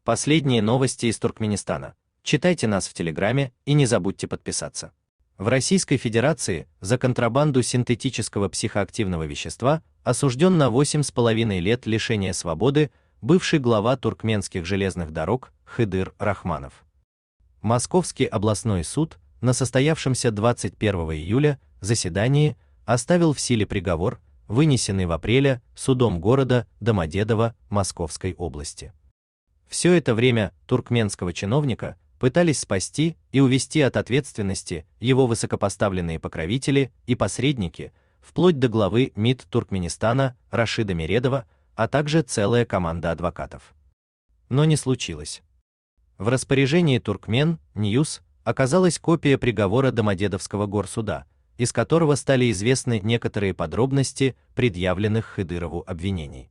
Последние новости из Туркменистана. Читайте нас в Телеграме и не забудьте подписаться. В Российской Федерации за контрабанду синтетического психоактивного вещества осужден на 8,5 лет лишения свободы бывший глава туркменских железных дорог Хыдыр Рахманов. Московский областной суд на состоявшемся 21 июля заседании оставил в силе приговор, вынесенный в апреле судом города Домодедово Московской области. Все это время туркменского чиновника пытались спасти и увести от ответственности его высокопоставленные покровители и посредники, вплоть до главы МИД Туркменистана Рашида Мередова, а также целая команда адвокатов. Но не случилось. В распоряжении Туркмен Ньюс оказалась копия приговора Домодедовского горсуда, из которого стали известны некоторые подробности предъявленных Хыдырову обвинений.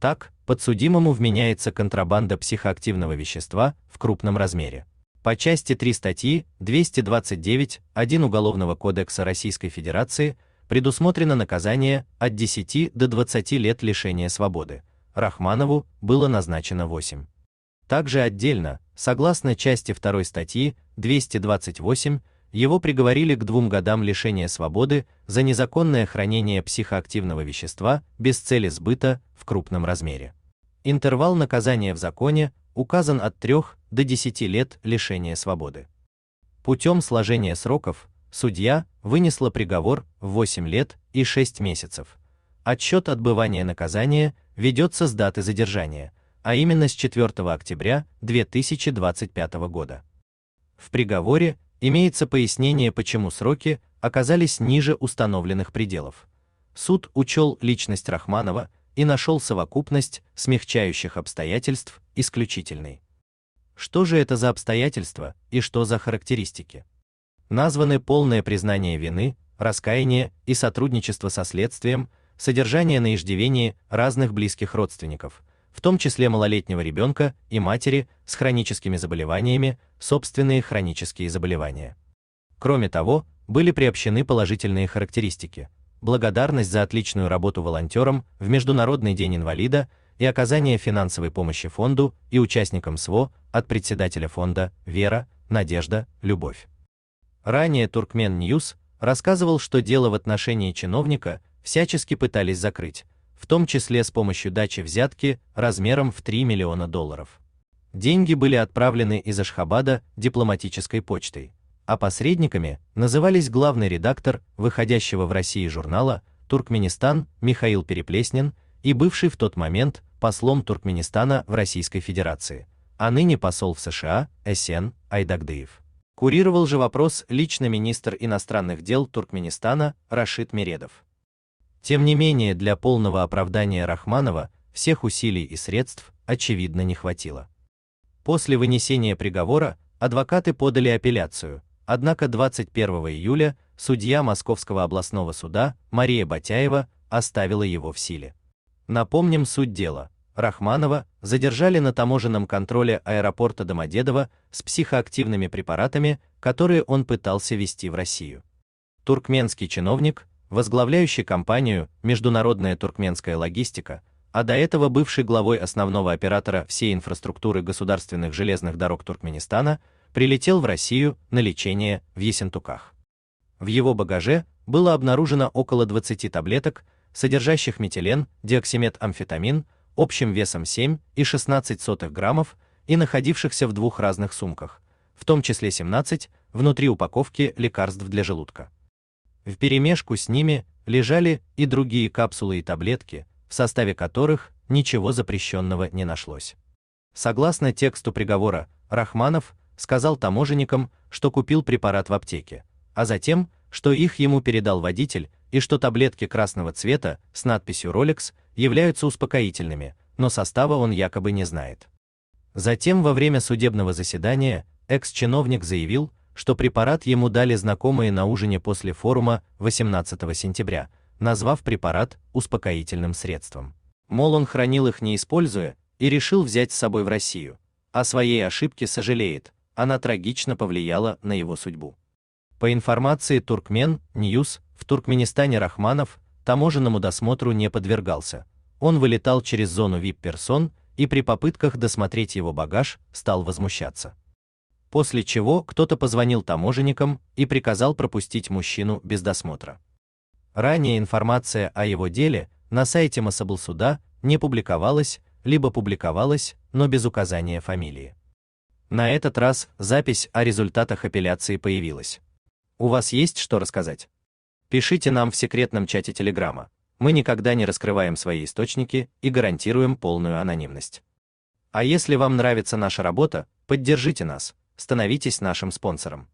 Так, подсудимому вменяется контрабанда психоактивного вещества в крупном размере. По части 3 статьи 229.1 Уголовного кодекса Российской Федерации предусмотрено наказание от 10 до 20 лет лишения свободы. Рахманову было назначено 8. Также отдельно, согласно части 2 статьи 228, его приговорили к 2 годам лишения свободы за незаконное хранение психоактивного вещества без цели сбыта в крупном размере. Интервал наказания в законе указан от 3 до 10 лет лишения свободы. Путем сложения сроков судья вынесла приговор в 8 лет и 6 месяцев. Отсчет отбывания наказания ведется с даты задержания, а именно с 4 октября 2025 года. В приговоре имеется пояснение, почему сроки оказались ниже установленных пределов. Суд учел личность Рахманова и нашел совокупность смягчающих обстоятельств исключительной. Что же это за обстоятельства и что за характеристики? Названы полное признание вины, раскаяние и сотрудничество со следствием, содержание на иждивении разных близких родственников, в том числе малолетнего ребенка и матери с хроническими заболеваниями, собственные хронические заболевания. Кроме того, были приобщены положительные характеристики: благодарность за отличную работу волонтерам в Международный день инвалида и оказание финансовой помощи фонду и участникам СВО от председателя фонда «Вера, Надежда, Любовь». Ранее Туркмен Ньюс рассказывал, что дело в отношении чиновника всячески пытались закрыть, в том числе с помощью дачи взятки размером в $3 миллиона. Деньги были отправлены из Ашхабада дипломатической почтой, а посредниками назывались главный редактор выходящего в России журнала «Туркменистан» Михаил Переплеснин и бывший в тот момент послом Туркменистана в Российской Федерации, а ныне посол в США Эсен Айдагдыев. Курировал же вопрос лично министр иностранных дел Туркменистана Рашид Мередов. Тем не менее, для полного оправдания Рахманова всех усилий и средств, очевидно, не хватило. После вынесения приговора адвокаты подали апелляцию, однако 21 июля судья Московского областного суда Мария Батяева оставила его в силе. Напомним суть дела. Рахманова задержали на таможенном контроле аэропорта Домодедово с психоактивными препаратами, которые он пытался везти в Россию. Туркменский чиновник, возглавляющий компанию «Международная туркменская логистика», а до этого бывший главой основного оператора всей инфраструктуры государственных железных дорог Туркменистана, прилетел в Россию на лечение в Ессентуках. В его багаже было обнаружено около 20 таблеток, содержащих метилен, диоксиметамфетамин, общим весом 7,16 граммов и находившихся в 2 разных сумках, в том числе 17 внутри упаковки лекарств для желудка. Вперемешку с ними лежали и другие капсулы и таблетки, в составе которых ничего запрещенного не нашлось. Согласно тексту приговора, Рахманов сказал таможенникам, что купил препарат в аптеке, а затем, что их ему передал водитель и что таблетки красного цвета с надписью Rolex являются успокоительными, но состава он якобы не знает. Затем во время судебного заседания экс-чиновник заявил, что препарат ему дали знакомые на ужине после форума 18 сентября, назвав препарат успокоительным средством. Мол, он хранил их не используя и решил взять с собой в Россию. О своей ошибке сожалеет, она трагично повлияла на его судьбу. По информации Туркмен Ньюс, в Туркменистане Рахманов таможенному досмотру не подвергался. Он вылетал через зону VIP-персон и при попытках досмотреть его багаж стал возмущаться. После чего кто-то позвонил таможенникам и приказал пропустить мужчину без досмотра. Ранее информация о его деле на сайте Масаблсуда не публиковалась, либо публиковалась, но без указания фамилии. На этот раз запись о результатах апелляции появилась. У вас есть что рассказать? Пишите нам в секретном чате Телеграма. Мы никогда не раскрываем свои источники и гарантируем полную анонимность. А если вам нравится наша работа, поддержите нас, становитесь нашим спонсором.